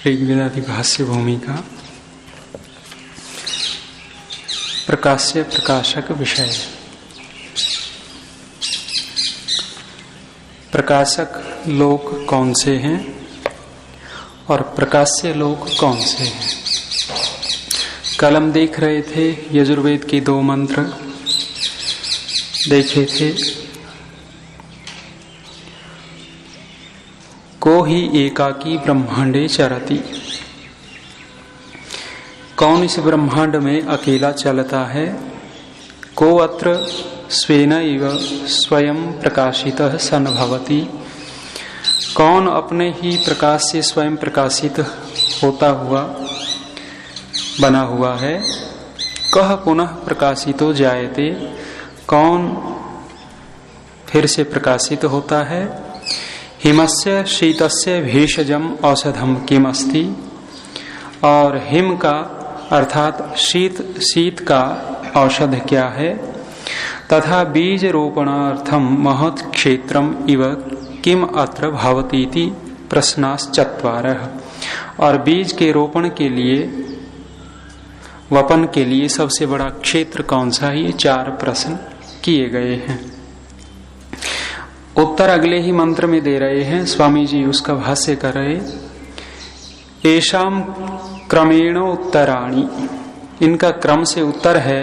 ऋग्वेदादि भाष्य भूमिका प्रकाश्य प्रकाशक विषय। प्रकाशक लोक कौन से हैं और प्रकाश्य लोक कौन से हैं? कल हम देख रहे थे यजुर्वेद के 2 मंत्र देखे थे। को ही एकाकी ब्रह्मांडे चरति, कौन इस ब्रह्मांड में अकेला चलता है? को अत्र स्वेन इव स्वयं प्रकाशितः सन भवति, कौन अपने ही प्रकाश से स्वयं प्रकाशित होता हुआ बना हुआ है? कह पुनः प्रकाशितो जायते, कौन फिर से प्रकाशित होता है? हिमस्य शीतस्य भेषजम औषधम किम अस्ति, और हिम का अर्थात शीत का औषध क्या है? तथा बीज रोपणार्थम महत् क्षेत्रम इव किम अत्र भवतीति प्रश्नाश्चत्वारः, और बीज के रोपण के लिए वपन के लिए सबसे बड़ा क्षेत्र कौन सा है? ये 4 प्रश्न किए गए हैं। उत्तर अगले ही मंत्र में दे रहे हैं, स्वामी जी उसका भाष्य कर रहे। एषाम क्रमेण उत्तराणि, इनका क्रम से उत्तर है।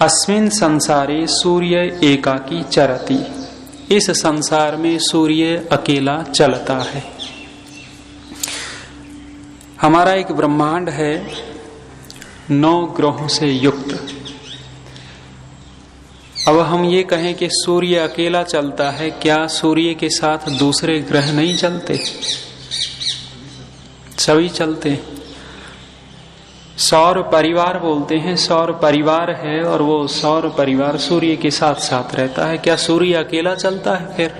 अस्मिन् संसारे सूर्य एकाकी चरति, इस संसार में सूर्य अकेला चलता है। हमारा एक ब्रह्मांड है 9 ग्रहों से युक्त। अब हम ये कहें कि सूर्य अकेला चलता है, क्या सूर्य के साथ दूसरे ग्रह नहीं चलते? सभी चलते। सौर परिवार बोलते हैं, सौर परिवार है और वो सौर परिवार सूर्य के साथ साथ रहता है। क्या सूर्य अकेला चलता है फिर?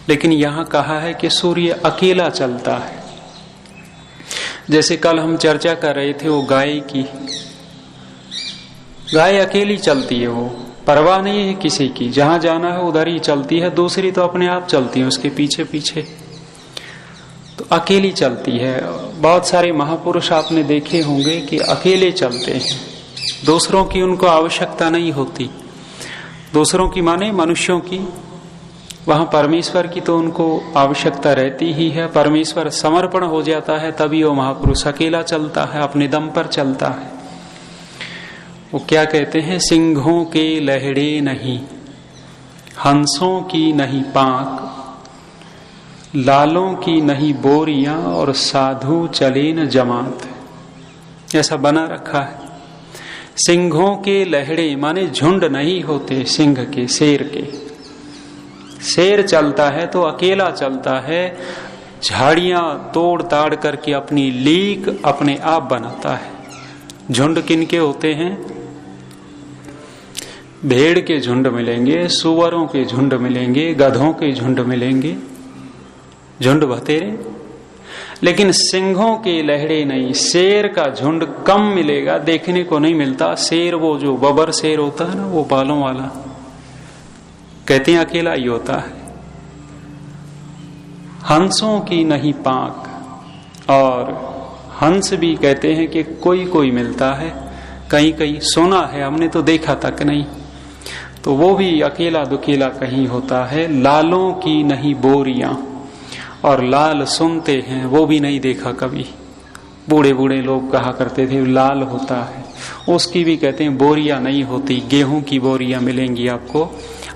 लेकिन यहां कहा है कि सूर्य अकेला चलता है। जैसे कल हम चर्चा कर रहे थे वो गाय की, गाय अकेली चलती है, वो परवाह नहीं है किसी की, जहां जाना है उधर ही चलती है, दूसरी तो अपने आप चलती है उसके पीछे पीछे, तो अकेली चलती है। बहुत सारे महापुरुष आपने देखे होंगे कि अकेले चलते हैं, दूसरों की उनको आवश्यकता नहीं होती। दूसरों की माने मनुष्यों की, वहां परमेश्वर की तो उनको आवश्यकता रहती ही है। परमेश्वर समर्पण हो जाता है तभी वो महापुरुष अकेला चलता है, अपने दम पर चलता है। वो क्या कहते हैं? सिंहों के लहड़े नहीं, हंसों की नहीं पांक, लालों की नहीं बोरियां, और साधु चले न जमात। ऐसा बना रखा है। सिंहों के लहड़े माने झुंड नहीं होते सिंह के, शेर के। शेर चलता है तो अकेला चलता है, झाड़ियां तोड़ ताड़ करके अपनी लीक अपने आप बनाता है। झुंड किनके होते हैं? भेड़ के झुंड मिलेंगे, सुअरों के झुंड मिलेंगे, गधों के झुंड मिलेंगे, झुंड बतेरे। लेकिन सिंहों के लहड़े नहीं, शेर का झुंड कम मिलेगा, देखने को नहीं मिलता। शेर वो जो बबर शेर होता है ना, वो बालों वाला, कहते हैं अकेला ही होता है। हंसों की नहीं पांक, और हंस भी कहते हैं कि कोई कोई मिलता है, कहीं कहीं सुना है, हमने तो देखा तक नहीं, तो वो भी अकेला दुकेला कहीं होता है। लालों की नहीं बोरियां, और लाल सुनते हैं, वो भी नहीं देखा कभी। बूढ़े बूढ़े लोग कहा करते थे लाल होता है, उसकी भी कहते हैं बोरियां नहीं होती। गेहूं की बोरियां मिलेंगी आपको,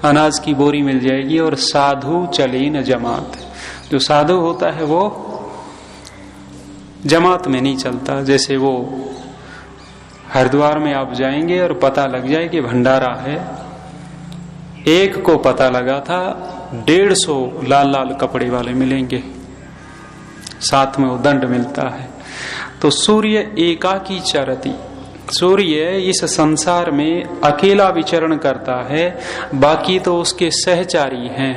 अनाज की बोरी मिल जाएगी। और साधु चले न जमात, जो साधु होता है वो जमात में नहीं चलता। जैसे वो हरिद्वार में आप जाएंगे और पता लग जाए कि भंडारा है, एक को पता लगा था 150 लाल लाल कपड़े वाले मिलेंगे, साथ में वो दंड मिलता है। तो सूर्य एकाकी चरति, सूर्य इस संसार में अकेला विचरण करता है, बाकी तो उसके सहचारी हैं।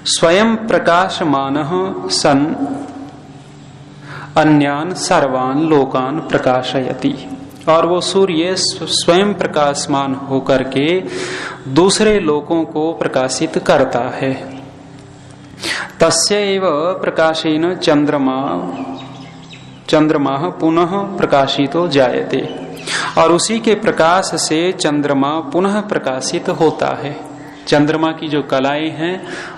स्वयं प्रकाशमानः सन अन्यान सर्वान लोकान प्रकाशयति, और वो सूर्य स्वयं प्रकाशमान होकर के दूसरे लोकों को प्रकाशित करता है। तस्य एव प्रकाशेन चंद्रमा पुनः प्रकाशितो जायते, और उसी के प्रकाश से चंद्रमा पुनः प्रकाशित होता है। चंद्रमा की जो कलाएं हैं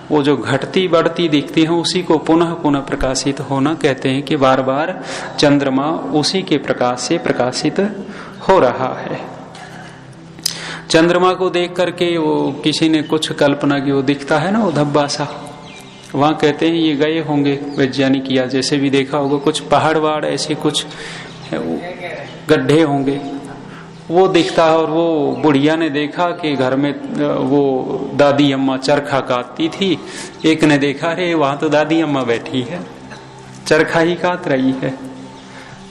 वो जो घटती बढ़ती दिखती हैं उसी को पुनः पुनः प्रकाशित होना कहते हैं कि बार बार चंद्रमा उसी के प्रकाश से प्रकाशित हो रहा है। चंद्रमा को देख करके वो किसी ने कुछ कल्पना की, वो दिखता है ना वो धब्बा सा, वहां कहते हैं ये गए होंगे वैज्ञानिक, या जैसे भी देखा होगा कुछ पहाड़ वहाड़ ऐसे कुछ गड्ढे होंगे, वो दिखता है। और वो बुढ़िया ने देखा कि घर में वो दादी अम्मा चरखा काटती थी, एक ने देखा अरे वहां तो दादी अम्मा बैठी है चरखा ही काट रही है।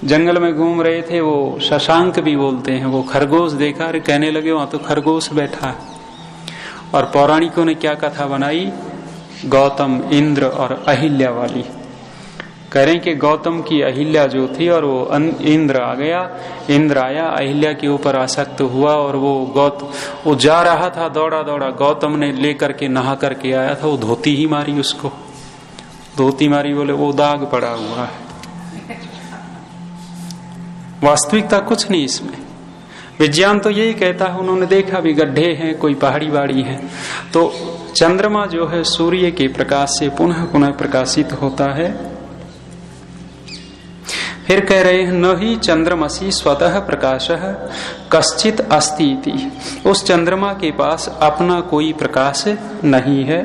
जंगल में घूम रहे थे, वो शशांक भी बोलते हैं, वो खरगोश देखा, अरे कहने लगे वहां तो खरगोश बैठा है। और पौराणिकों ने क्या कथा बनाई, गौतम, इंद्र और अहिल्या वाली। कह रहे कि गौतम की अहिल्या जो थी और वो इंद्र आ गया, इंद्र आया अहिल्या के ऊपर आसक्त हुआ, और वो जा रहा था दौड़ा दौड़ा, गौतम ने लेकर के नहा करके आया था, वो धोती ही मारी उसको, धोती मारी, बोले वो दाग पड़ा हुआ है। वास्तविकता कुछ नहीं इसमें, विज्ञान तो यही कहता है, उन्होंने देखा भी गड्ढे हैं, कोई पहाड़ी बाड़ी है। तो चंद्रमा जो है सूर्य के प्रकाश से पुनः पुनः प्रकाशित होता है। फिर कह रहे हैं न ही चंद्रमसी स्वतः प्रकाशः कश्चित अस्ति इति, उस चंद्रमा के पास अपना कोई प्रकाश नहीं है।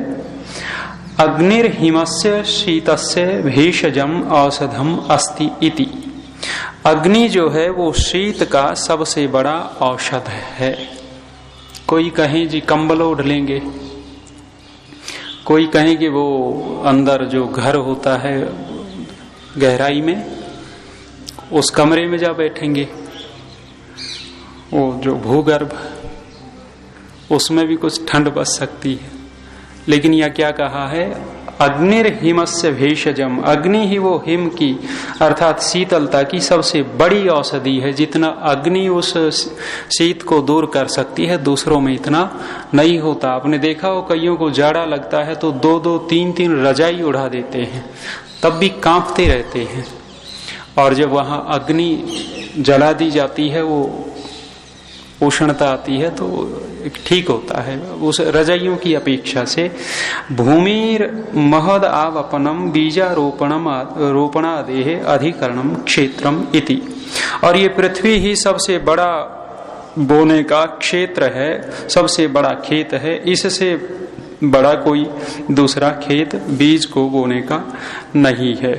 अग्निर्हिमस्य शीतस्य भेषजम औषधम अस्ति इति, अग्नि जो है वो शीत का सबसे बड़ा औषध है। कोई कहे जी कंबल ओढ़ लेंगे, कोई कहे कि वो अंदर जो घर होता है गहराई में उस कमरे में जा बैठेंगे, वो जो भूगर्भ उसमें भी कुछ ठंड बच सकती है। लेकिन यह क्या कहा है, अग्निर्हिमस्य भेषजम, अग्नि ही वो हिम की अर्थात शीतलता की सबसे बड़ी औषधि है। जितना अग्नि उस शीत को दूर कर सकती है दूसरों में इतना नहीं होता। आपने देखा हो कईयों को जाड़ा लगता है तो 2-2, 3-3 रजाई उड़ा देते हैं, तब भी कांपते रहते हैं। और जब वहां अग्नि जला दी जाती है, वो उष्णता आती है तो ठीक होता है उस रजाइयों की अपेक्षा से। भूमिर महद आवपनम रोपणादेह अधिकरणम क्षेत्रम इति, और ये पृथ्वी ही सबसे बड़ा बोने का क्षेत्र है, सबसे बड़ा खेत है। इससे बड़ा कोई दूसरा खेत बीज को बोने का नहीं है।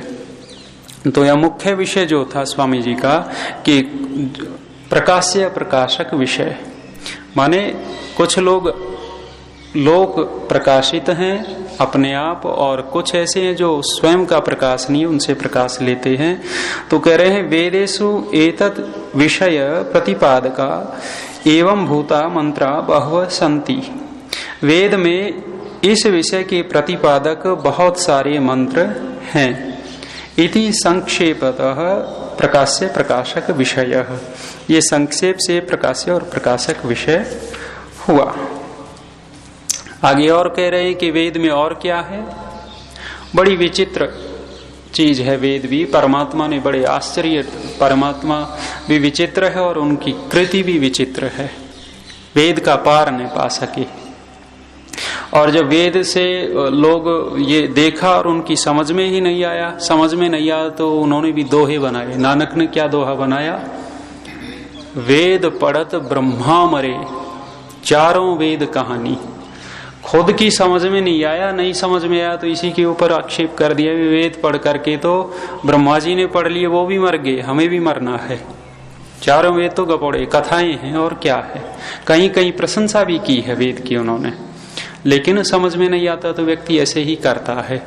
तो यह मुख्य विषय जो था स्वामी जी का कि प्रकाश्य प्रकाशक विषय, माने कुछ लोग प्रकाशित हैं अपने आप, और कुछ ऐसे हैं जो स्वयं का प्रकाश नहीं उनसे प्रकाश लेते हैं। तो कह रहे हैं वेदेषु एतत् विषय प्रतिपादका एवं भूता मंत्रा बहवः सन्ति, वेद में इस विषय के प्रतिपादक बहुत सारे मंत्र हैं। इति संक्षेपतः प्रकाश्य प्रकाशक विषय, ये संक्षेप से प्रकाश्य और प्रकाशक विषय हुआ। आगे और कह रहे हैं कि वेद में और क्या है, बड़ी विचित्र चीज है वेद भी। परमात्मा ने बड़े आश्चर्य, परमात्मा भी विचित्र है और उनकी कृति भी विचित्र है, वेद का पार न पा सके। और जब वेद से लोग ये देखा और उनकी समझ में ही नहीं आया, समझ में नहीं आया तो उन्होंने भी दोहे बनाए। नानक ने क्या दोहा बनाया, वेद पढ़त ब्रह्मा मरे, चारों वेद कहानी। खुद की समझ में नहीं आया, नहीं समझ में आया तो इसी के ऊपर आक्षेप कर दिया, वेद पढ़ करके तो ब्रह्मा जी ने पढ़ लिए, वो भी मर गए, हमें भी मरना है। चारों वेद तो गपोड़े कथाएं हैं और क्या है। कहीं कहीं प्रशंसा भी की है वेद की उन्होंने, लेकिन समझ में नहीं आता तो व्यक्ति ऐसे ही करता है।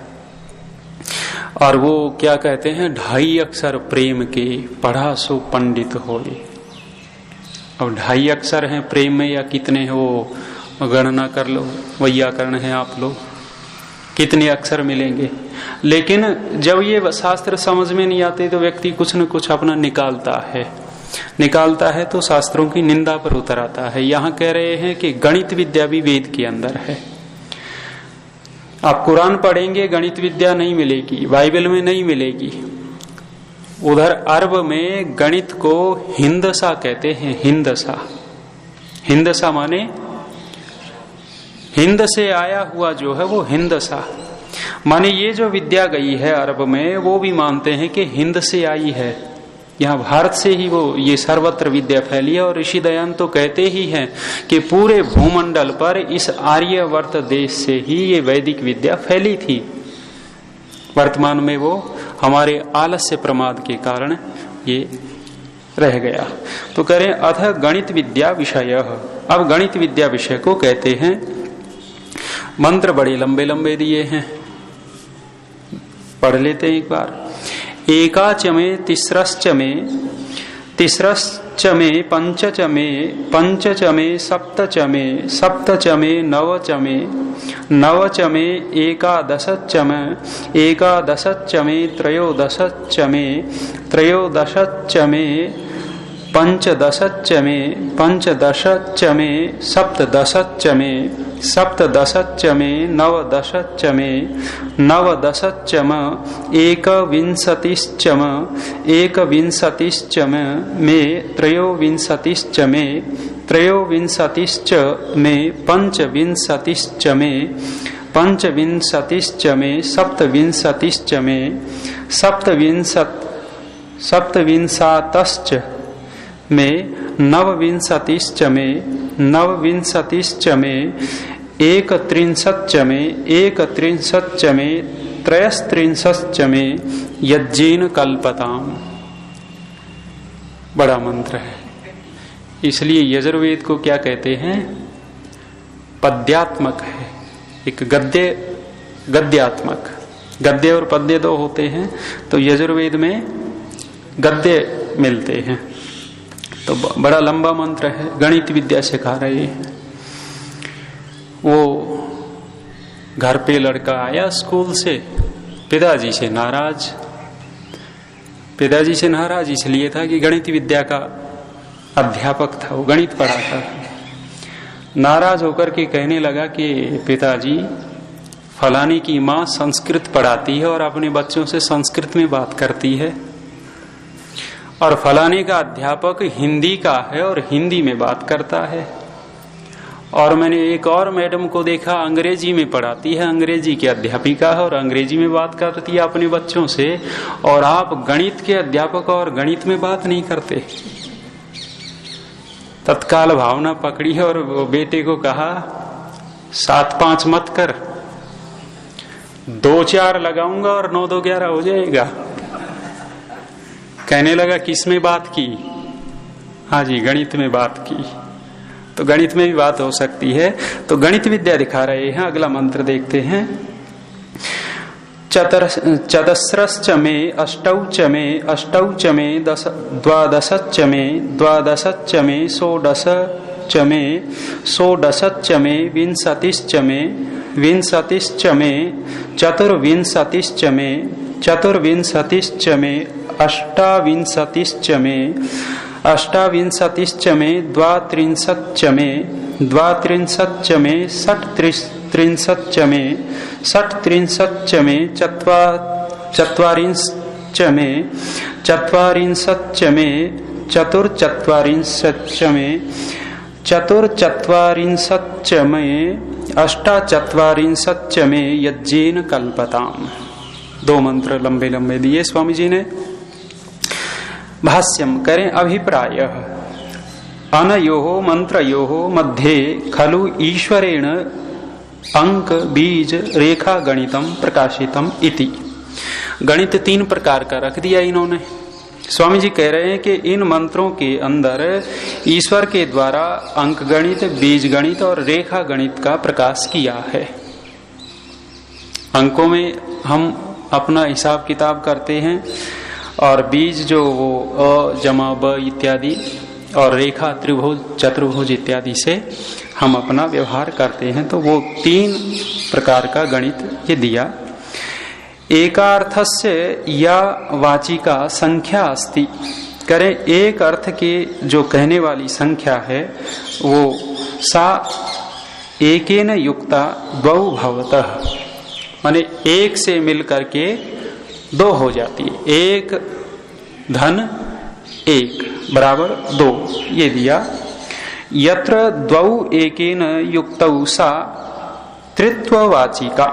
और वो क्या कहते हैं, 2.5 अक्षर प्रेम के पढ़ा सो पंडित होए। अब 2.5 अक्षर हैं प्रेम में, या कितने हैं वो गणना कर लो, वैयाकरण है आप लोग, कितने अक्षर मिलेंगे। लेकिन जब ये शास्त्र समझ में नहीं आते तो व्यक्ति कुछ न कुछ अपना निकालता है तो शास्त्रों की निंदा पर उतर आता है। यहाँ कह रहे हैं कि गणित विद्या भी वेद के अंदर है। आप कुरान पढ़ेंगे गणित विद्या नहीं मिलेगी, बाइबल में नहीं मिलेगी। उधर अरब में गणित को हिंदसा कहते हैं, हिंदसा। हिंदसा माने हिंद से आया हुआ जो है वो हिंदसा माने ये जो विद्या गई है अरब में, वो भी मानते हैं कि हिंद से आई है, यहाँ भारत से ही वो ये सर्वत्र विद्या फैली है। और ऋषि दयानंद तो कहते ही हैं कि पूरे भूमंडल पर इस आर्यवर्त देश से ही ये वैदिक विद्या फैली थी। वर्तमान में वो हमारे आलस्य प्रमाद के कारण ये रह गया। तो करें अथ गणित विद्या विषय। अब गणित विद्या विषय को कहते हैं, मंत्र बड़े लंबे लंबे दिए हैं, पढ़ लेते हैं एक बार। एकाच में तिस्रश्च में, तिस्रश्च में पंचच में, पंचच में सप्तच में, सप्तच में नवच में, नवच में एकादशच में, एकादशच में त्रयोदशच में, त्रयोदशच में पंचदशच में, पंचदशच में सप्तदशच में, सप्तदशच में नवदशच में, नवदशच में एकविंशतिश्च में, एकविंशतिश्च में त्रयोविंशतिश्च में, त्रयोविंशतिश्च में पंचविंशतिश्च में, पंचविंशतिश्च में सप्तविंशतिश्च में, सप्तविंशतश्च में नवविंशतिश्च में, नवविंशतिश्च में एकत्रिंशच्च में, एकत्रिंशच्च में त्रयस्त्रिंशच्च में यज्ञेन कल्पताम। बड़ा मंत्र है, इसलिए यजुर्वेद को क्या कहते हैं? पद्यात्मक है। एक गद्य गद्यात्मक, गद्य और पद्य दो होते हैं, तो यजुर्वेद में गद्य मिलते हैं। तो बड़ा लंबा मंत्र है, गणित विद्या सिखा रहे हैं। वो घर पे लड़का आया स्कूल से, पिताजी से नाराज। पिताजी से नाराज इसलिए था कि गणित विद्या का अध्यापक था, वो गणित पढ़ाता था। नाराज होकर के कहने लगा कि पिताजी, फलानी की माँ संस्कृत पढ़ाती है और अपने बच्चों से संस्कृत में बात करती है, और फलाने का अध्यापक हिंदी का है और हिंदी में बात करता है, और मैंने एक और मैडम को देखा अंग्रेजी में पढ़ाती है, अंग्रेजी की अध्यापिका है और अंग्रेजी में बात करती है अपने बच्चों से, और आप गणित के अध्यापक और गणित में बात नहीं करते। तत्काल भावना पकड़ी और वो बेटे को कहा 7-5 मत कर, 2-4 लगाऊंगा और 9-2-11 हो जाएगा। कहने लगा किस में बात की? हाँ जी, गणित में बात की। तो गणित में भी बात हो सकती है, तो गणित विद्या दिखा रहे हैं। अगला मंत्र देखते हैं। चतस्रश्च में अष्टौच में, अष्टौच में द्वादशच्च में, द्वादशच्च में षोडशच्च में, षोडशच्च में विंशतिश्च में, विंशतिश्च में चतुर्विंशतिश्च में, चतुर्विंशतिश्च में अष्टाविंशतिश्च में, अष्टाविंशतिश्च में द्वात्रिंशच्च में, द्वात्रिंशच्च में षट्त्रिंशच्च में, षट्त्रिंशच्च में चत्वारिंशच्च में, चत्वारिंशच्च में चतुर्चत्वारिंशच्च में, चतुर्चत्वारिंशच्च में अष्टाचत्वारिंशच्च में यज्ञेन कल्पताम। 2 मंत्र लंबे लंबे दिए स्वामी जी ने। भाष्यम करें। अभिप्राय अनयोः मंत्रयोः मध्ये खलु ईश्वरेण अंक बीज रेखा गणितम प्रकाशितम इति। गणित 3 प्रकार का रख दिया इन्होंने। स्वामी जी कह रहे हैं कि इन मंत्रों के अंदर ईश्वर के द्वारा अंक गणित, बीज गणित और रेखा गणित का प्रकाश किया है। अंकों में हम अपना हिसाब किताब करते हैं, और बीज जो वो अ जमा ब इत्यादि, और रेखा त्रिभुज चतुर्भुज इत्यादि से हम अपना व्यवहार करते हैं। तो वो 3 प्रकार का गणित ये दिया। एकार्थस्य या वाचिका संख्या अस्ति। करें एक अर्थ के जो कहने वाली संख्या है वो सा एकेन युक्ता द्वौ भवतः। माने एक से मिल करके दो हो जाती है। एक धन एक बराबर दो, ये दिया। यत्र द्वौ एकेन युक्तौ सा त्रित्ववाचिका,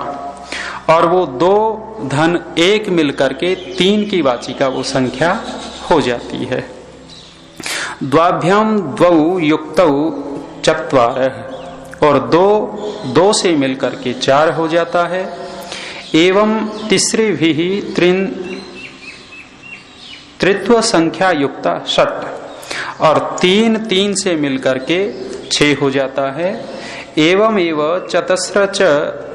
और वो दो धन एक मिलकर के तीन की वाचिका वो संख्या हो जाती है। द्वाभ्याम द्वौ युक्तौ चत्वारः, और दो से मिलकर के चार हो जाता है। एवं तीसरे भी त्रित्व संख्या युक्ता षट, और तीन से मिलकर के 6 हो जाता है। एवं चतस्र च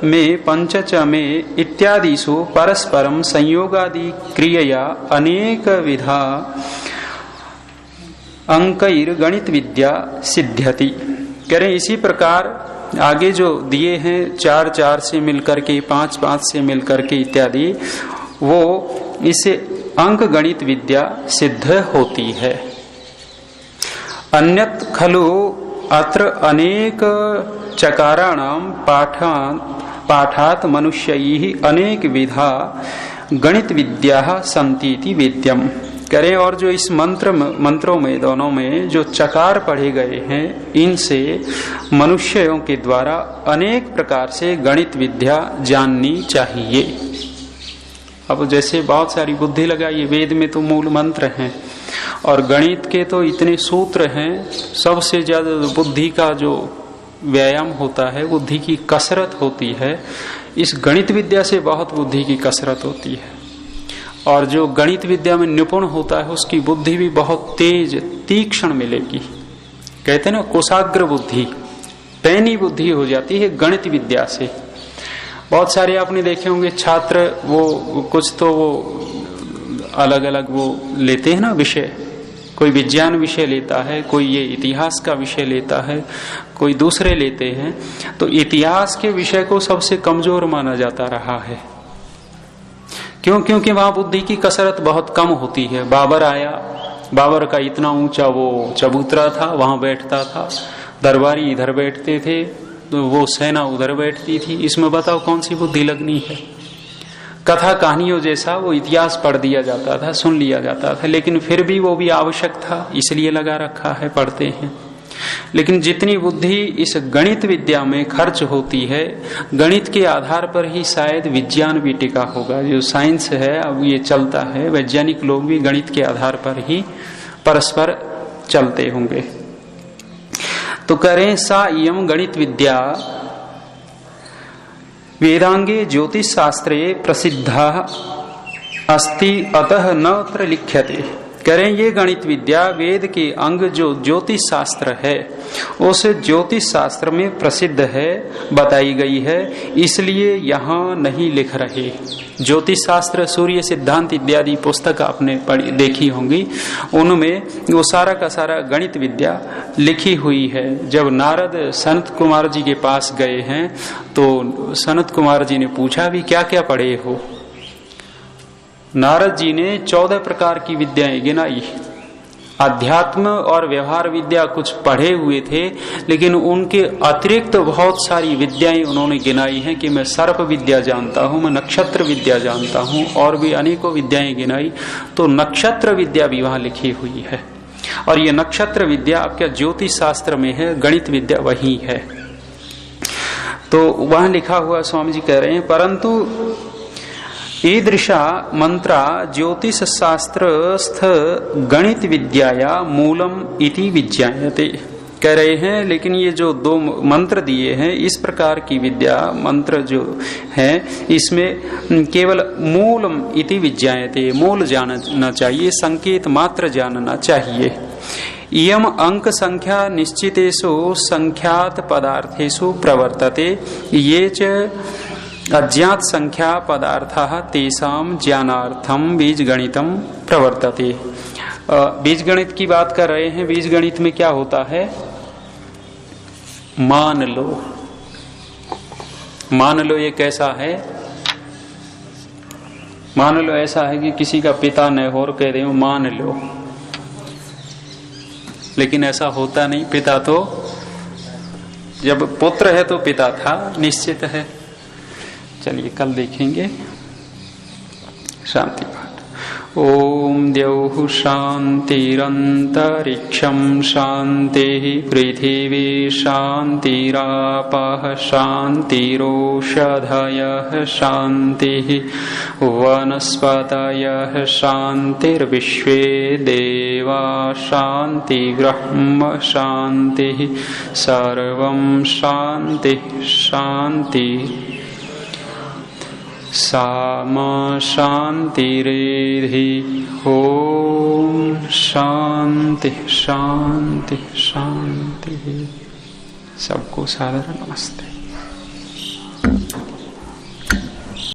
में पंच च में इत्यादिषु परस्परम संयोगादि क्रियया अनेक विधा अंकैर गणित विद्या सिद्ध्यति। करें इसी प्रकार आगे जो दिए हैं 4 से मिलकर के 5 से मिलकर के इत्यादि, वो इसे अंक गणित विद्या सिद्ध होती है। अन्यत खलु अत्र अनेक चकाराणाम पाठात मनुष्यैः अनेक विधा गणित विद्या संतीति वेद्यम। करें और जो इस मंत्रों में दोनों में जो चकार पढ़े गए हैं, इनसे मनुष्यों के द्वारा अनेक प्रकार से गणित विद्या जाननी चाहिए। अब जैसे बहुत सारी बुद्धि लगाइए, वेद में तो मूल मंत्र हैं और गणित के तो इतने सूत्र हैं, सबसे ज्यादा बुद्धि का जो व्यायाम होता है, बुद्धि की कसरत होती है, इस गणित विद्या से बहुत बुद्धि की कसरत होती है। और जो गणित विद्या में निपुण होता है उसकी बुद्धि भी बहुत तेज तीक्ष्ण मिलेगी। कहते हैं ना कोशाग्र बुद्धि, पैनी बुद्धि हो जाती है गणित विद्या से। बहुत सारे आपने देखे होंगे छात्र, वो कुछ तो वो अलग अलग वो लेते हैं ना विषय, कोई विज्ञान विषय लेता है, कोई ये इतिहास का विषय लेता है, कोई दूसरे लेते हैं। तो इतिहास के विषय को सबसे कमजोर माना जाता रहा है। क्यों? क्योंकि वहां बुद्धि की कसरत बहुत कम होती है। बाबर आया, बाबर का इतना ऊंचा वो चबूतरा था, वहां बैठता था, दरबारी इधर बैठते थे, तो वो सेना उधर बैठती थी। इसमें बताओ कौन सी बुद्धि लगनी है? कथा कहानियों जैसा वो इतिहास पढ़ दिया जाता था, सुन लिया जाता था, लेकिन फिर भी वो भी आवश्यक था, इसलिए लगा रखा है, पढ़ते हैं। लेकिन जितनी बुद्धि इस गणित विद्या में खर्च होती है, गणित के आधार पर ही शायद विज्ञान भी टिका होगा। जो साइंस है अब ये चलता है, वैज्ञानिक लोग भी गणित के आधार पर ही परस्पर चलते होंगे। तो करें सा इयम गणित विद्या वेदांगे ज्योतिष शास्त्रे प्रसिद्धा अस्ति अतः नत्र लिख्यते। करें ये गणित विद्या वेद के अंग जो ज्योतिष शास्त्र है, उस ज्योतिष शास्त्र में प्रसिद्ध है, बताई गई है, इसलिए यहाँ नहीं लिख रहे। ज्योतिष शास्त्र, सूर्य सिद्धांत इत्यादि पुस्तक आपने पढ़ी देखी होंगी, उनमें वो सारा का सारा गणित विद्या लिखी हुई है। जब नारद सनत कुमार जी के पास गए हैं तो सनत कुमार जी ने पूछा भी क्या क्या पढ़े हो? नारद जी ने 14 प्रकार की विद्याएं गिनाई। अध्यात्म और व्यवहार विद्या कुछ पढ़े हुए थे, लेकिन उनके अतिरिक्त बहुत सारी विद्याएं उन्होंने गिनाई हैं कि मैं सर्प विद्या जानता हूं, मैं नक्षत्र विद्या जानता हूं, और भी अनेकों विद्याएं गिनाई। तो नक्षत्र विद्या भी वहां लिखी हुई है, और ये नक्षत्र विद्या आपका ज्योतिष शास्त्र में है, गणित विद्या वही है। तो वहां लिखा हुआ स्वामी जी कह रहे हैं, परंतु ईदृशा मंत्रा ज्योतिष शास्त्रस्थ गणित विद्याया मूलम इति विज्ञायते। कह रहे हैं लेकिन ये जो 2 मंत्र दिए हैं, इस प्रकार की विद्या मंत्र जो है, इसमें केवल मूलम इति विज्ञायते, मूल जानना चाहिए, संकेत मात्र जानना चाहिए। इयम अंक संख्या निश्चितेषु संख्यात पदार्थेषु प्रवर्तते, ये च अज्ञात संख्या पदार्थाः तेषां ज्ञानार्थम बीजगणितम प्रवर्तते। बीजगणित की बात कर रहे हैं। बीजगणित में क्या होता है? मान लो ये कैसा है? मान लो ऐसा है कि किसी का पिता न हो और कह रहे हो मान लो, लेकिन ऐसा होता नहीं। पिता तो जब पुत्र है तो पिता था, निश्चित है। चलिए कल देखेंगे। शांति पाठ। ओम द्यौः शान्तिरन्तरिक्षं शान्तिः पृथिवी शान्तिरापः शान्तिरोषधयः शान्तिः वनस्पतयः शान्तिर्विश्वे देवा शान्तिः ब्रह्म शान्तिः सर्वं शान्तिः शान्तिः सामा शान्तिरेधि। ओम शांति शांति शांति। सबको सादर नमस्ते।